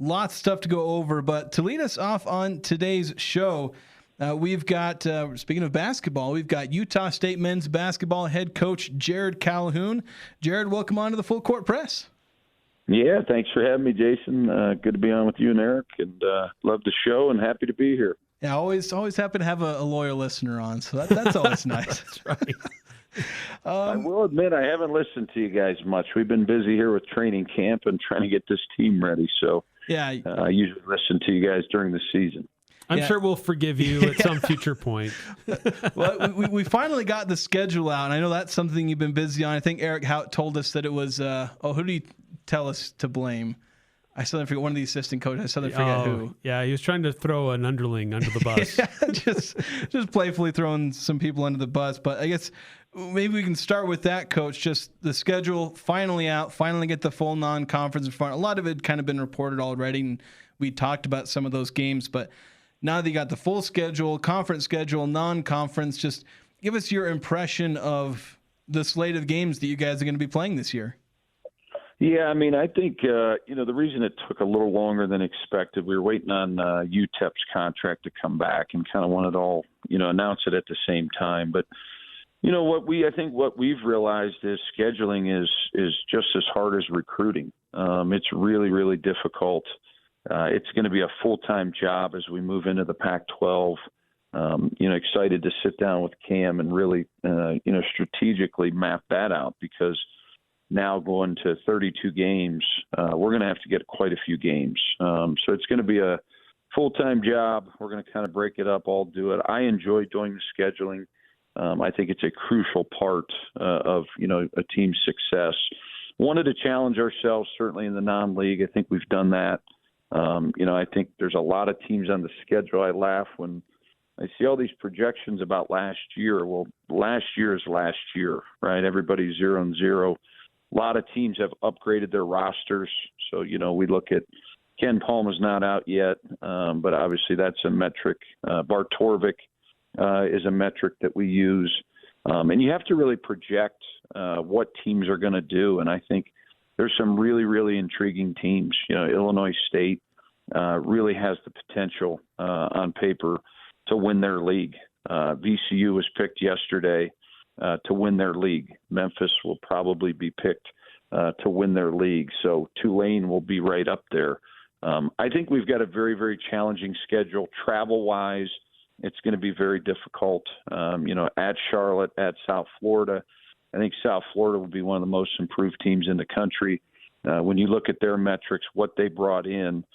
Lots of stuff to go over, but to lead us off on today's show, we've got, speaking of basketball, we've got Utah State men's basketball head coach Jerrod Calhoun. Jerrod, welcome on to the Full Court Press. Yeah, thanks for having me, Jason. Good to be on with you and Eric, and love the show and happy to be here. Yeah, always happy to have a loyal listener on, so that's always nice. That's right. I will admit I haven't listened to you guys much. We've been busy here with training camp and trying to get this team ready, so yeah, I usually listen to you guys during the season. I'm sure we'll forgive you at some future point. Well, we finally got the schedule out, and I know that's something you've been busy on. I think Eric Hout told us that it was, who did he tell us to blame? I still forget, one of the assistant coaches. I still forget who. Yeah, he was trying to throw an underling under the bus. Yeah, just playfully throwing some people under the bus. But I guess maybe we can start with that, Coach. Just the schedule finally out, finally get the full non-conference in front. A lot of it kind of been reported already, and we talked about some of those games. But now that you got the full schedule, conference schedule, non-conference, just give us your impression of the slate of games that you guys are going to be playing this year. Yeah, I mean, I think, the reason it took a little longer than expected, we were waiting on UTEP's contract to come back and kind of wanted to all, announce it at the same time. But, I think what we've realized is scheduling is just as hard as recruiting. It's really, really difficult. It's going to be a full-time job as we move into the Pac-12. Excited to sit down with Cam and really, strategically map that out, because now going to 32 games, we're going to have to get quite a few games. So it's going to be a full-time job. We're going to kind of break it up, all do it. I enjoy doing the scheduling. I think it's a crucial part of, a team's success. Wanted to challenge ourselves, certainly in the non-league. I think we've done that. I think there's a lot of teams on the schedule. I laugh when I see all these projections about last year. Well, last year is last year, right? Everybody's 0-0. A lot of teams have upgraded their rosters. So, we look at Ken Palma's not out yet, but obviously that's a metric. Bart Torvik is a metric that we use. And you have to really project what teams are going to do. And I think there's some really, really intriguing teams. Illinois State really has the potential on paper to win their league. VCU was picked yesterday to win their league. Memphis will probably be picked to win their league. So Tulane will be right up there. I think we've got a very, very challenging schedule. Travel-wise, it's going to be very difficult. At Charlotte, at South Florida. I think South Florida will be one of the most improved teams in the country. When you look at their metrics, what they brought in,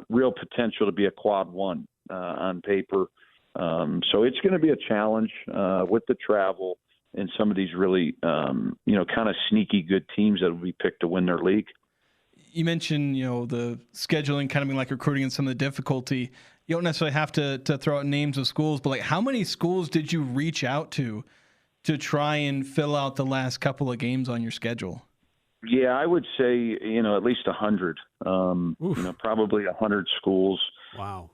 real potential to be a quad one on paper. So it's going to be a challenge with the travel and some of these really, kind of sneaky good teams that will be picked to win their league. You mentioned, the scheduling kind of being like recruiting and some of the difficulty. You don't necessarily have to throw out names of schools, but how many schools did you reach out to try and fill out the last couple of games on your schedule? Yeah, I would say, at least 100, probably 100 schools. Wow.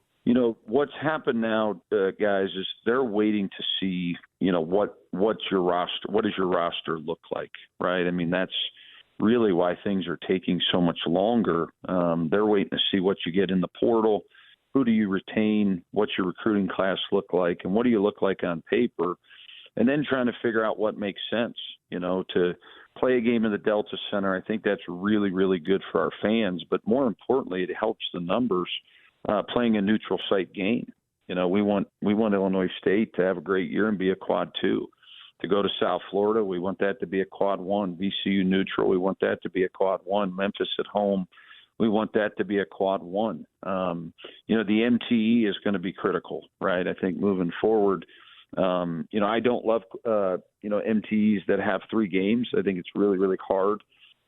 What's happened now, guys, is they're waiting to see, what's your roster, what does your roster look like, right? I mean, that's really why things are taking so much longer. They're waiting to see what you get in the portal. Who do you retain? What's your recruiting class look like? And what do you look like on paper? And then trying to figure out what makes sense, to play a game in the Delta Center. I think that's really, really good for our fans. But more importantly, it helps the numbers playing a neutral site game. We want Illinois State to have a great year and be a quad two. To go to South Florida, we want that to be a quad one. VCU neutral, we want that to be a quad one. Memphis at home, we want that to be a quad one. The MTE is going to be critical, right? I think moving forward, I don't love, MTEs that have 3 games. I think it's really, really hard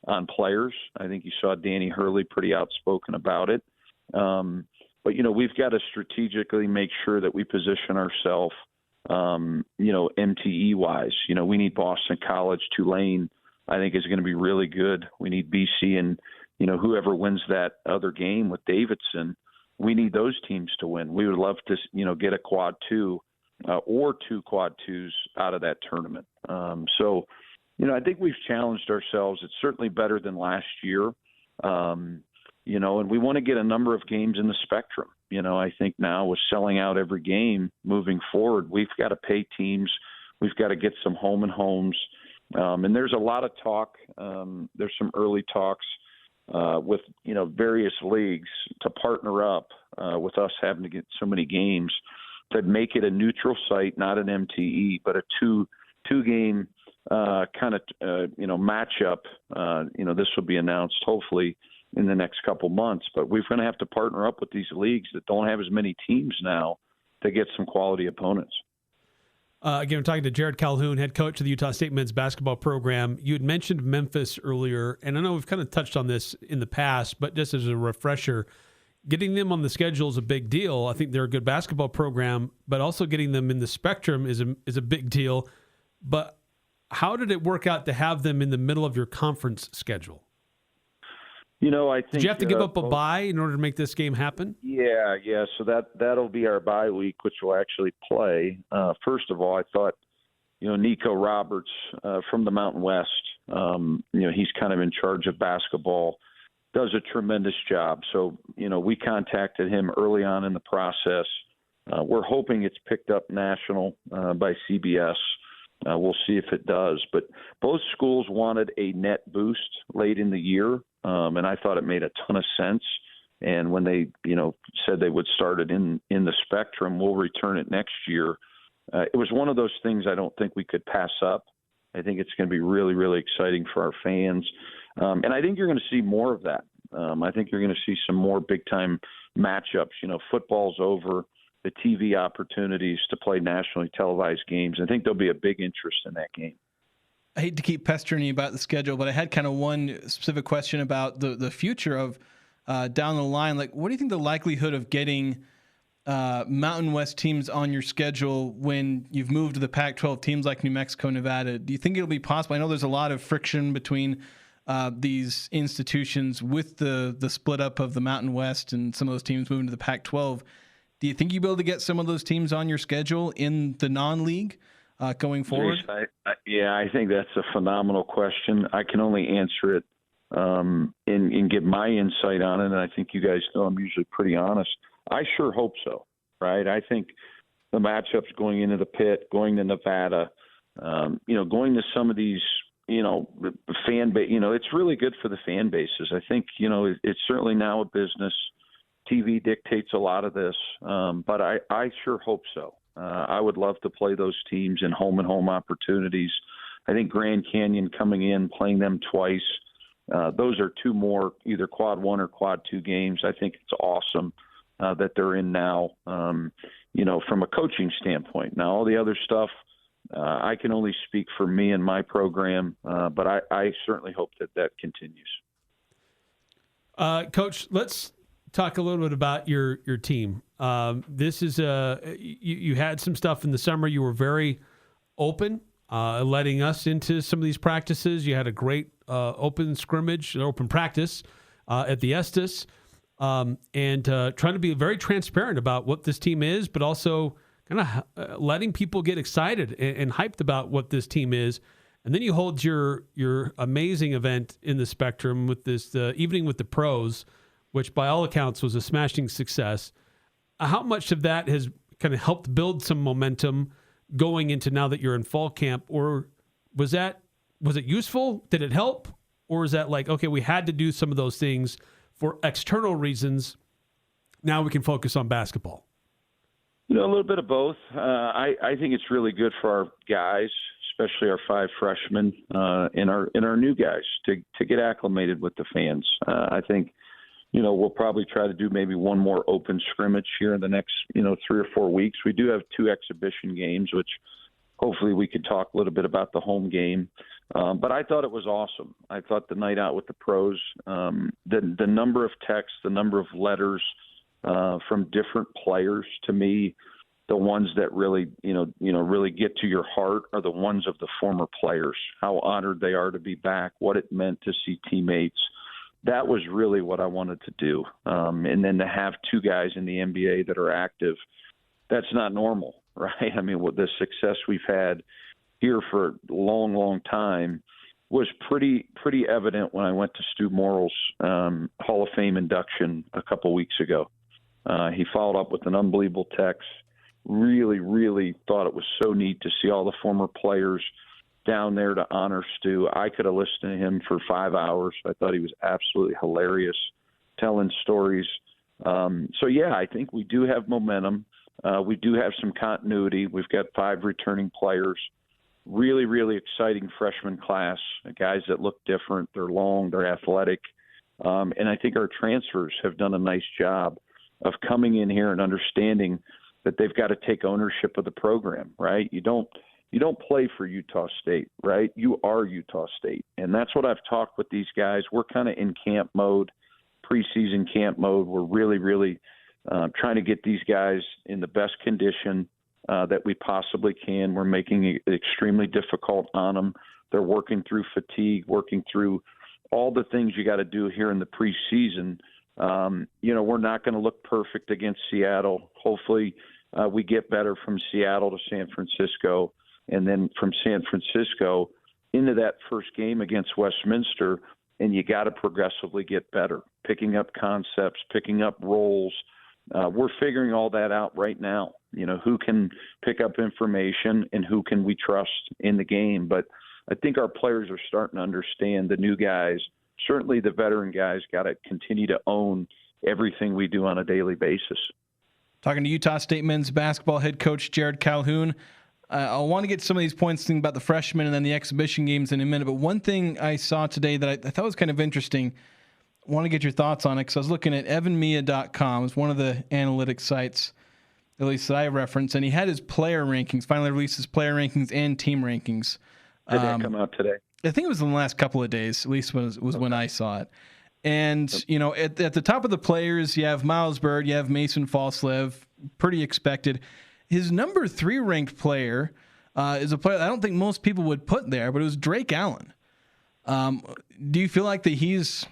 on players. I think you saw Danny Hurley pretty outspoken about it. But we've got to strategically make sure that we position ourselves, MTE-wise. We need Boston College, Tulane, I think is going to be really good. We need BC and, whoever wins that other game with Davidson, we need those teams to win. We would love to, get a quad two or 2 quad twos out of that tournament. I think we've challenged ourselves. It's certainly better than last year. and we want to get a number of games in the Spectrum. I think now with selling out every game moving forward, we've got to pay teams. We've got to get some home and homes. And there's a lot of talk. There's some early talks with, various leagues to partner up with us having to get so many games to make it a neutral site, not an MTE, but a two-game kind of, matchup. This will be announced hopefully in the next couple months, but we're going to have to partner up with these leagues that don't have as many teams now to get some quality opponents. Again, I'm talking to Jerrod Calhoun, head coach of the Utah State men's basketball program. You had mentioned Memphis earlier, and I know we've kind of touched on this in the past, but just as a refresher, getting them on the schedule is a big deal. I think they're a good basketball program, but also getting them in the Spectrum is a big deal. But how did it work out to have them in the middle of your conference schedule? I think... Did you have to give up a bye in order to make this game happen? Yeah. So that'll be our bye week, which we'll actually play. First of all, I thought, Nico Roberts from the Mountain West, he's kind of in charge of basketball, does a tremendous job. So, we contacted him early on in the process. We're hoping it's picked up national by CBS. We'll see if it does. But both schools wanted a net boost late in the year, and I thought it made a ton of sense. And when they, said they would start it in the Spectrum, we'll return it next year. It was one of those things I don't think we could pass up. I think it's going to be really, really exciting for our fans. And I think you're going to see more of that. I think you're going to see some more big-time matchups. Football's over. The TV opportunities to play nationally televised games. I think there'll be a big interest in that game. I hate to keep pestering you about the schedule, but I had kind of one specific question about the future of down the line. Like, what do you think the likelihood of getting Mountain West teams on your schedule when you've moved to the Pac-12 teams like New Mexico, Nevada? Do you think it'll be possible? I know there's a lot of friction between these institutions with the split up of the Mountain West and some of those teams moving to the Pac-12. Do you think you'll be able to get some of those teams on your schedule in the non-league going forward? I think that's a phenomenal question. I can only answer it and give my insight on it, and I think you guys know I'm usually pretty honest. I sure hope so, right? I think the matchups going into the Pit, going to Nevada, going to some of these, fan base, it's really good for the fan bases. I think, it's certainly now a business. TV dictates a lot of this, but I sure hope so. I would love to play those teams in home-and-home opportunities. I think Grand Canyon coming in, playing them twice, those are two more either quad one or quad two games. I think it's awesome that they're in now, from a coaching standpoint. Now, all the other stuff, I can only speak for me and my program, but I certainly hope that continues. Coach, let's talk a little bit about your team. This is you had some stuff in the summer. You were very open, letting us into some of these practices. You had a great open scrimmage, open practice at the Estes, and trying to be very transparent about what this team is, but also kind of letting people get excited and hyped about what this team is. And then you hold your amazing event in the Spectrum with this evening with the pros, which by all accounts was a smashing success. How much of that has kind of helped build some momentum going into now that you're in fall camp? Or was it useful? Did it help? Or is that like, okay, we had to do some of those things for external reasons. Now we can focus on basketball? A little bit of both. I think it's really good for our guys, especially our 5 freshmen and our new guys to get acclimated with the fans. I think, we'll probably try to do maybe one more open scrimmage here in the next, 3 or 4 weeks. We do have 2 exhibition games, which hopefully we could talk a little bit about the home game. But I thought it was awesome. I thought the night out with the pros, the number of texts, the number of letters from different players, to me, the ones that really, really get to your heart are the ones of the former players, how honored they are to be back, what it meant to see teammates. That was really what I wanted to do. And then to have 2 guys in the NBA that are active, that's not normal, right? I mean, with the success we've had here for a long, long time, was pretty evident when I went to Stu Morrill's Hall of Fame induction a couple weeks ago. He followed up with an unbelievable text. Really, really thought it was so neat to see all the former players down there to honor Stu. I could have listened to him for 5 hours. I thought he was absolutely hilarious, telling stories. So, yeah, I think we do have momentum. We do have some continuity. We've got 5 returning players. Really, really exciting freshman class, guys that look different. They're long, they're athletic. And I think our transfers have done a nice job of coming in here and understanding that they've got to take ownership of the program, right? You don't play for Utah State, right? You are Utah State. And that's what I've talked with these guys. We're kind of in camp mode, preseason camp mode. We're really, really trying to get these guys in the best condition that we possibly can. We're making it extremely difficult on them. They're working through fatigue, working through all the things you got to do here in the preseason. We're not going to look perfect against Seattle. Hopefully we get better from Seattle to San Francisco, and then from San Francisco into that first game against Westminster, and you got to progressively get better, picking up concepts, picking up roles. We're figuring all that out right now. Who can pick up information and who can we trust in the game. But I think our players are starting to understand, the new guys, certainly the veteran guys, got to continue to own everything we do on a daily basis. Talking to Utah State men's basketball head coach Jerrod Calhoun. I want to get some of these points thinking about the freshmen and then the exhibition games in a minute. But one thing I saw today that I thought was kind of interesting, I want to get your thoughts on it, because I was looking at evanmia.com. It's one of the analytics sites, at least that I reference, and he had his player rankings, finally released his player rankings and team rankings. Did that come out today? I think it was in the last couple of days, at least was when I saw it. And, at the top of the players, you have Miles Bird, you have Mason Falslev, pretty expected. His number 3 ranked player is a player I don't think most people would put there, but it was Drake Allen. Do you feel like that he's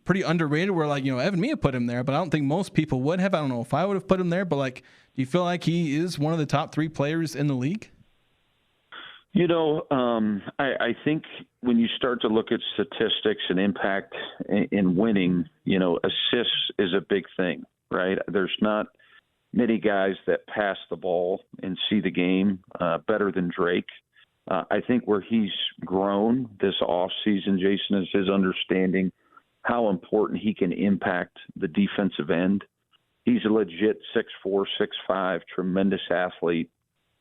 pretty underrated, where Evan Mia put him there, but I don't think most people would have? I don't know if I would have put him there, but do you feel like he is one of the top 3 players in the league? I think when you start to look at statistics and impact in winning, assists is a big thing, right? There's not many guys that pass the ball and see the game better than Drake. I think where he's grown this offseason, Jason, is his understanding how important he can impact the defensive end. He's a legit 6'4", 6'5", tremendous athlete,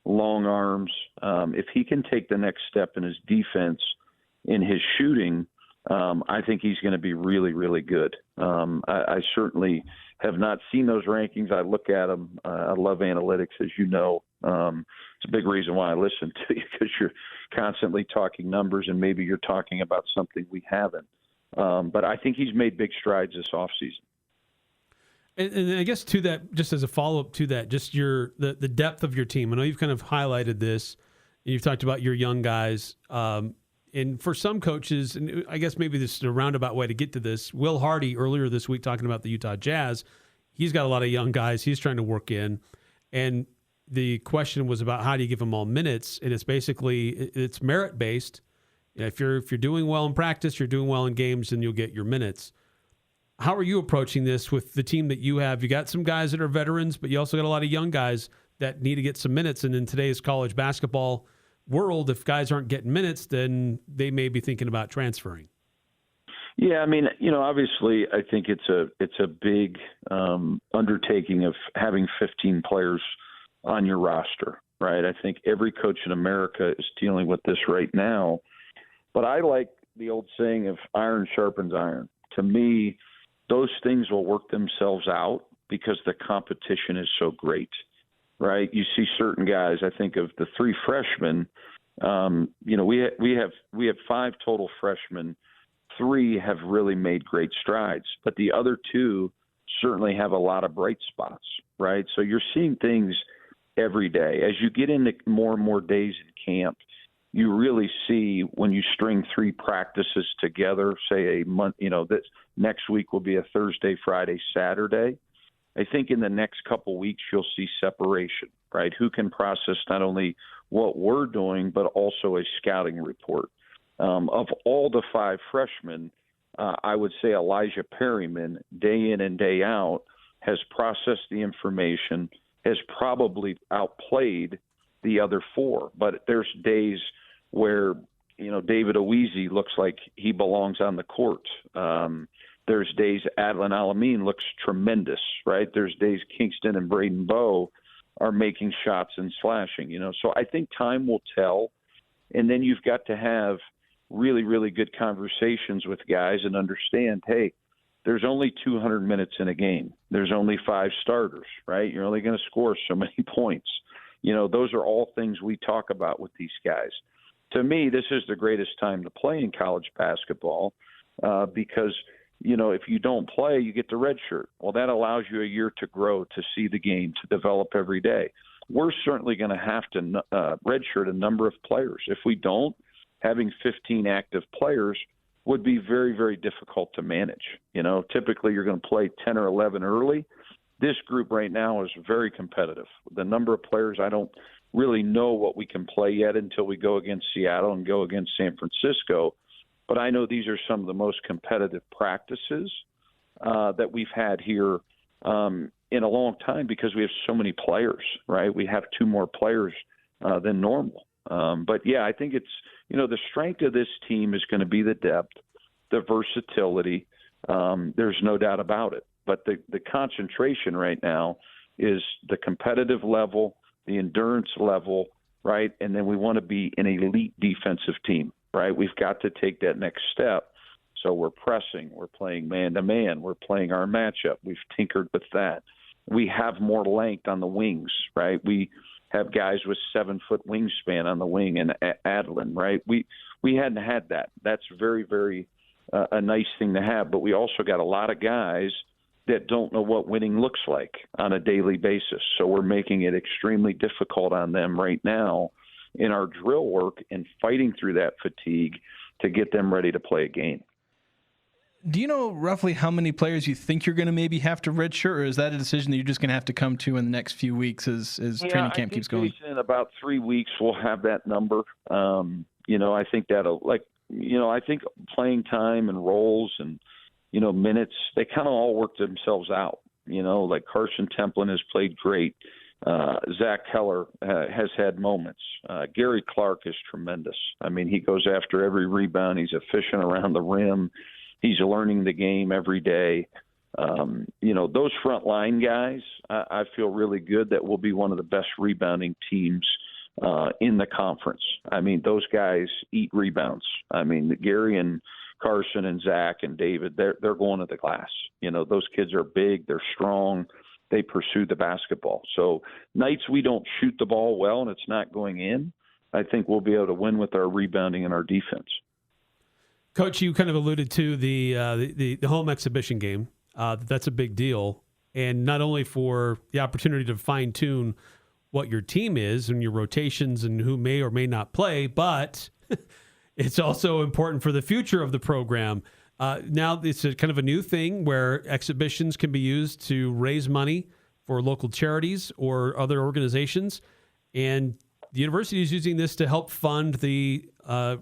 long arms. If he can take the next step in his defense, in his shooting, I think he's going to be really, really good. I certainly have not seen those rankings. I look at them. I love analytics, as you know. It's a big reason why I listen to you, because you're constantly talking numbers, and maybe you're talking about something we haven't. But I think he's made big strides this offseason. And I guess to that, just as a follow-up to that, just the depth of your team. I know you've kind of highlighted this, and you've talked about your young guys. And for some coaches, and I guess maybe this is a roundabout way to get to this, Will Hardy earlier this week talking about the Utah Jazz, he's got a lot of young guys he's trying to work in. And the question was about how do you give them all minutes, and it's basically it's merit-based. If you're doing well in practice, you're doing well in games, then you'll get your minutes. How are you approaching this with the team that you have? You got some guys that are veterans, but you also got a lot of young guys that need to get some minutes. And in today's college basketball world, if guys aren't getting minutes, then they may be thinking about transferring. Yeah, I mean, obviously, I think it's a big undertaking of having 15 players on your roster, right? I think every coach in America is dealing with this right now. But I like the old saying of iron sharpens iron. To me, those things will work themselves out because the competition is so great, right? You see certain guys. I think of the 3 freshmen. We have 5 total freshmen. 3 have really made great strides, but the other 2 certainly have a lot of bright spots, right? So you're seeing things every day as you get into more and more days in camp. You really see when you string 3 practices together, say a month, this next week will be a Thursday, Friday, Saturday. I think in the next couple weeks, you'll see separation, right? Who can process not only what we're doing, but also a scouting report. Of all the 5 freshmen, I would say Elijah Perryman, day in and day out, has processed the information, has probably outplayed the other 4. But there's days where, David Oweezy looks like he belongs on the court. There's days Adlin Alameen looks tremendous, right? There's days Kingston and Braden Bowe are making shots and slashing, So I think time will tell. And then you've got to have really, really good conversations with guys and understand, hey, there's only 200 minutes in a game. There's only 5 starters, right? You're only going to score so many points. Those are all things we talk about with these guys. To me, this is the greatest time to play in college basketball because, if you don't play, you get the red shirt. Well, that allows you a year to grow, to see the game, to develop every day. We're certainly going to have to redshirt a number of players. If we don't, having 15 active players would be very, very difficult to manage. Typically you're going to play 10 or 11 early. This group right now is very competitive. The number of players, I don't really know what we can play yet until we go against Seattle and go against San Francisco. But I know these are some of the most competitive practices that we've had here in a long time because we have so many players, right? We have 2 more players than normal. But, yeah, I think it's, the strength of this team is going to be the depth, the versatility. There's no doubt about it. But the concentration right now is the competitive level, the endurance level, right? And then we want to be an elite defensive team, right? We've got to take that next step. So we're pressing, we're playing man-to-man, we're playing our matchup. We've tinkered with that. We have more length on the wings, right? We have guys with 7-foot wingspan on the wing and Adlin, right? We hadn't had that. That's very, very a nice thing to have. But we also got a lot of guys that don't know what winning looks like on a daily basis. So we're making it extremely difficult on them right now in our drill work and fighting through that fatigue to get them ready to play a game. Do you know roughly how many players you think you're going to maybe have to redshirt, or is that a decision that you're just going to have to come to in the next few weeks as training camp keeps going? In about 3 weeks, we'll have that number. I think that'll I think playing time and roles and, minutes, they kind of all work themselves out. Like Carson Templin has played great. Zach Keller has had moments. Gary Clark is tremendous. I mean, he goes after every rebound. He's efficient around the rim. He's learning the game every day. Those front line guys, I feel really good that we'll be one of the best rebounding teams in the conference. I mean, those guys eat rebounds. I mean, Gary and Carson and Zach and David, they're going to the glass. Those kids are big. They're strong. They pursue the basketball. So nights we don't shoot the ball well and it's not going in, I think we'll be able to win with our rebounding and our defense. Coach, you kind of alluded to the home exhibition game. That's a big deal, and not only for the opportunity to fine tune what your team is and your rotations and who may or may not play, but it's also important for the future of the program. Now it's a kind of a new thing where exhibitions can be used to raise money for local charities or other organizations, and the university is using this to help fund the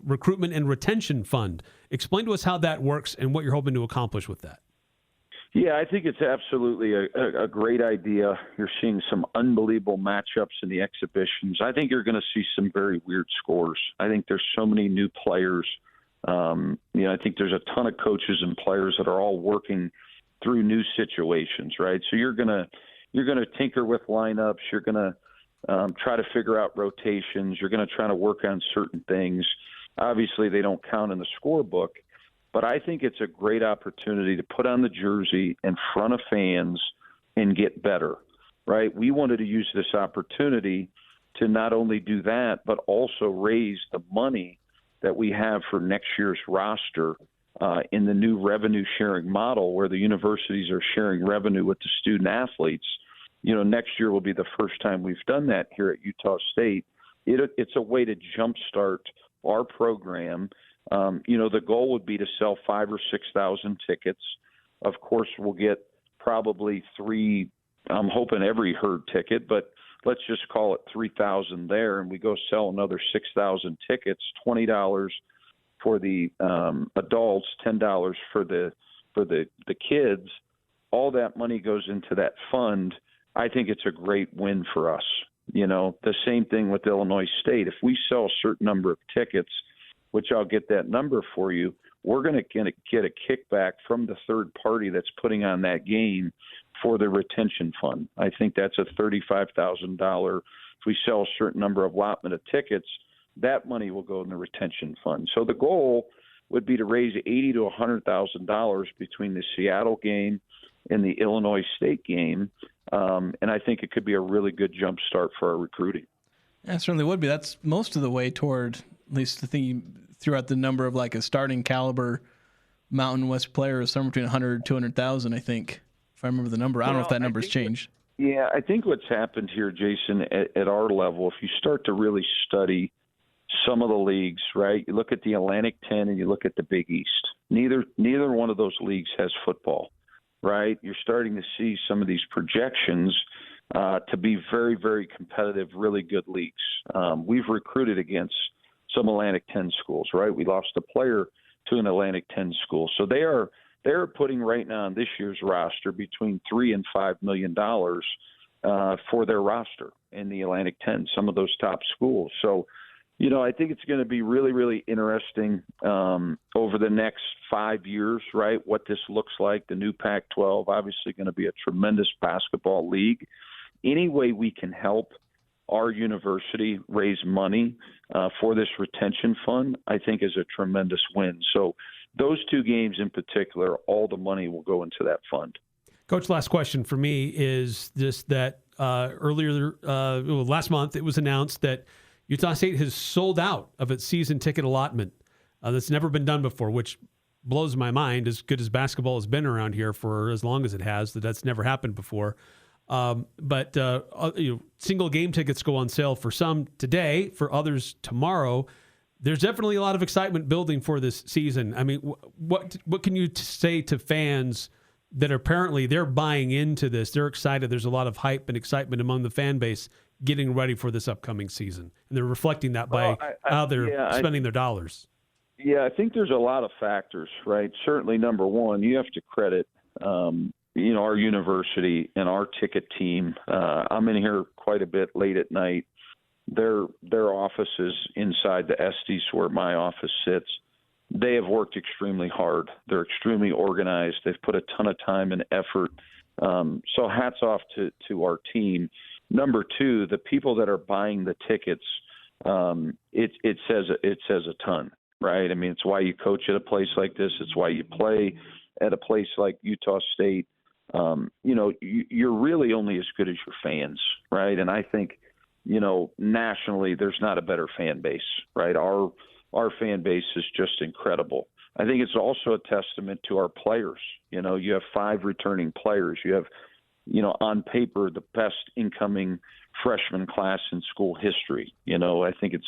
recruitment and retention fund. Explain to us how that works and what you're hoping to accomplish with that. Yeah, I think it's absolutely a great idea. You're seeing some unbelievable matchups in the exhibitions. I think you're going to see some very weird scores. I think there's so many new players. I think there's a ton of coaches and players that are all working through new situations, right? So you're going to tinker with lineups. You're going to try to figure out rotations. You're going to try to work on certain things. Obviously, they don't count in the scorebook, but I think it's a great opportunity to put on the jersey in front of fans and get better, right? We wanted to use this opportunity to not only do that, but also raise the money that we have for next year's roster in the new revenue sharing model where the universities are sharing revenue with the student athletes. Next year will be the first time we've done that here at Utah State. It's a way to jumpstart our program. The goal would be to sell 5,000 or 6,000 tickets. Of course, we'll get probably 3. I'm hoping every herd ticket, but let's just call it 3,000 there, and we go sell another 6,000 tickets, $20 for the adults, $10 for the kids. All that money goes into that fund. I think it's a great win for us. The same thing with Illinois State. If we sell a certain number of tickets, which I'll get that number for you, we're going to get a kickback from the third party that's putting on that game for the retention fund. I think that's a $35,000. If we sell a certain number of allotment of tickets, that money will go in the retention fund. So the goal would be to raise $80,000 to $100,000 between the Seattle game and the Illinois State game, and I think it could be a really good jump start for our recruiting. Yeah, it certainly would be. That's most of the way toward, at least the thing you threw out the number of like a starting caliber Mountain West player is somewhere between 100 and 200,000, I think, if I remember the number. I don't know if that number's changed. Yeah, I think what's happened here, Jason, at our level, if you start to really study some of the leagues, right, you look at the Atlantic 10 and you look at the Big East. Neither one of those leagues has football, right? You're starting to see some of these projections to be very, very competitive, really good leagues. We've recruited against some Atlantic 10 schools, right? We lost a player to an Atlantic 10 school. So they're putting right now on this year's roster between $3 and $5 million for their roster in the Atlantic 10, some of those top schools. So, I think it's going to be really, really interesting over the next 5 years, right, what this looks like. The new Pac-12, obviously going to be a tremendous basketball league. Any way we can help our university raise money for this retention fund, I think is a tremendous win. So those two games in particular, all the money will go into that fund. Coach, last question for me is just that last month it was announced that Utah State has sold out of its season ticket allotment. That's never been done before, which blows my mind. As good as basketball has been around here for as long as it has, that's never happened before. But single game tickets go on sale for some today, for others tomorrow. There's definitely a lot of excitement building for this season. I mean, what can you say to fans that apparently they're buying into this? They're excited. There's a lot of hype and excitement among the fan base getting ready for this upcoming season, and they're reflecting that by how they're spending their dollars. Yeah, I think there's a lot of factors, right? Certainly, number one, you have to credit our university and our ticket team. I'm in here quite a bit late at night. Their offices inside the Estes, where my office sits, they have worked extremely hard. They're extremely organized. They've put a ton of time and effort. So hats off to our team. Number two, the people that are buying the tickets, it says a ton, right? I mean, it's why you coach at a place like this. It's why you play at a place like Utah State. You're really only as good as your fans, right? And I think, nationally, there's not a better fan base, right? Our fan base is just incredible. I think it's also a testament to our players. You have 5 returning players. You have, on paper, the best incoming freshman class in school history. I think it's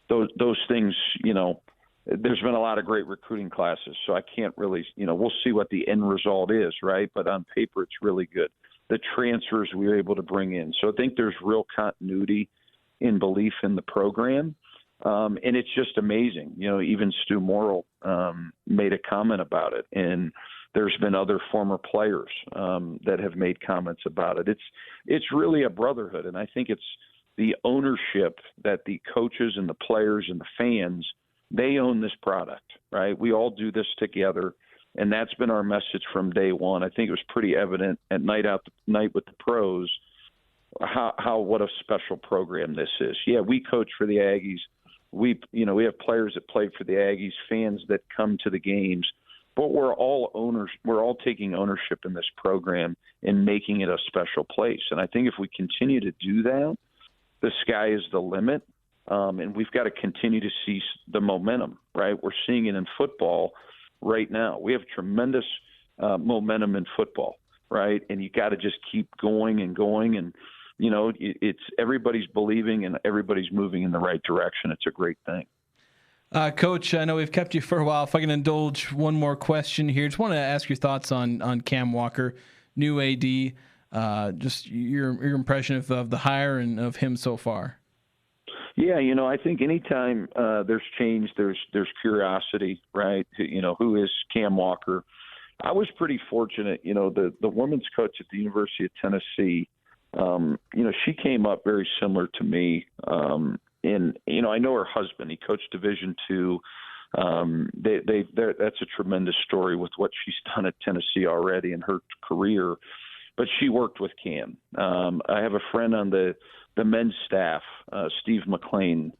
those things, there's been a lot of great recruiting classes, so I can't really, we'll see what the end result is, right? But on paper, it's really good. The transfers we were able to bring in. So I think there's real continuity in belief in the program. And it's just amazing. Even Stu Morrill made a comment about it. And there's been other former players that have made comments about it. It's really a brotherhood. And I think it's the ownership that the coaches and the players and the fans, they own this product, right? We all do this together. And that's been our message from day one. I think it was pretty evident at Night with the Pros what a special program this is. Yeah, we coach for the Aggies. We have players that play for the Aggies, fans that come to the games, but we're all owners. We're all taking ownership in this program and making it a special place. And I think if we continue to do that, the sky is the limit. And we've got to continue to see the momentum, right? We're seeing it in football right now. We have tremendous momentum in football, right? And you got to just keep going and going. And, it's everybody's believing and everybody's moving in the right direction. It's a great thing. Coach, I know we've kept you for a while. If I can indulge one more question here, just want to ask your thoughts on Cam Walker, new AD, just your impression of the hire and of him so far. Yeah, I think anytime there's change, there's curiosity, right? Who is Cam Walker? I was pretty fortunate. The women's coach at the University of Tennessee, she came up very similar to me. And I know her husband. He coached Division II. That's a tremendous story with what she's done at Tennessee already in her career. But she worked with Cam. I have a friend on the men's staff, Steve McLean.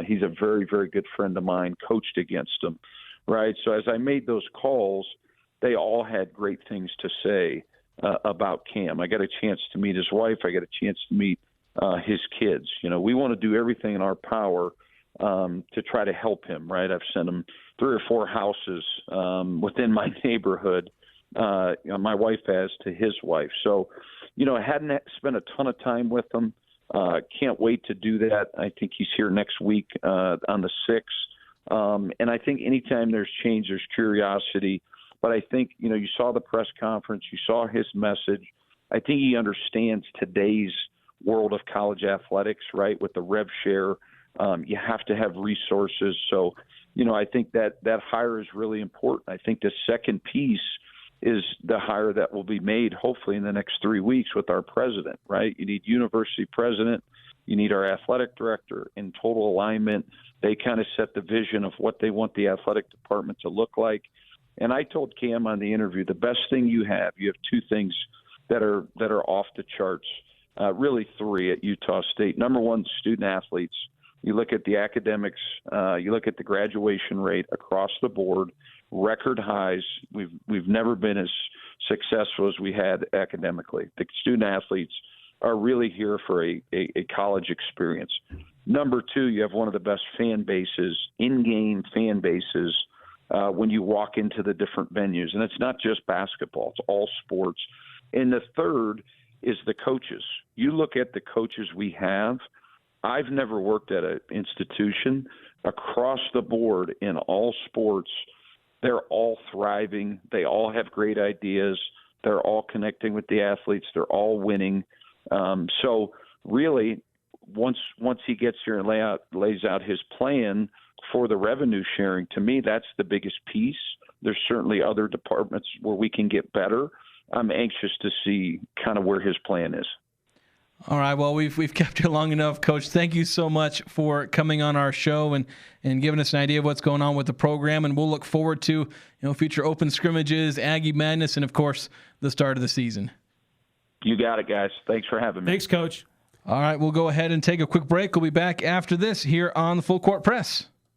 He's a very, very good friend of mine, coached against him, right? So as I made those calls, they all had great things to say about Cam. I got a chance to meet his wife. I got a chance to meet his kids. We want to do everything in our power to try to help him, right? I've sent him 3 or 4 houses within my neighborhood. My wife has to his wife. So, I hadn't spent a ton of time with him. Can't wait to do that. I think he's here next week on the 6th. And I think anytime there's change, there's curiosity. But I think, you saw the press conference, you saw his message. I think he understands today's world of college athletics, right? With the rev share, you have to have resources. So, I think that hire is really important. I think the second piece is the hire that will be made hopefully in the next 3 weeks with our president, right? You need university president, you need our athletic director in total alignment. They kind of set the vision of what they want the athletic department to look like. And I told Cam on the interview, the best thing you have 2 things that are off the charts, really 3 at Utah State. Number one, student athletes. You look at the academics, you look at the graduation rate across the board, record highs. We've never been as successful as we had academically. The student athletes are really here for a college experience. Number 2, you have one of the best fan bases, in-game fan bases, when you walk into the different venues. And it's not just basketball, it's all sports. And the third is the coaches. You look at the coaches we have. I've never worked at an institution across the board in all sports. They're all thriving. They all have great ideas. They're all connecting with the athletes. They're all winning. So really, once he gets here and lays out his plan for the revenue sharing, to me, that's the biggest piece. There's certainly other departments where we can get better. I'm anxious to see kind of where his plan is. All right. Well, we've kept you long enough, Coach. Thank you so much for coming on our show and giving us an idea of what's going on with the program. And we'll look forward to future open scrimmages, Aggie Madness, and of course the start of the season. You got it, guys. Thanks for having me. Thanks, Coach. All right. We'll go ahead and take a quick break. We'll be back after this here on the Full Court Press.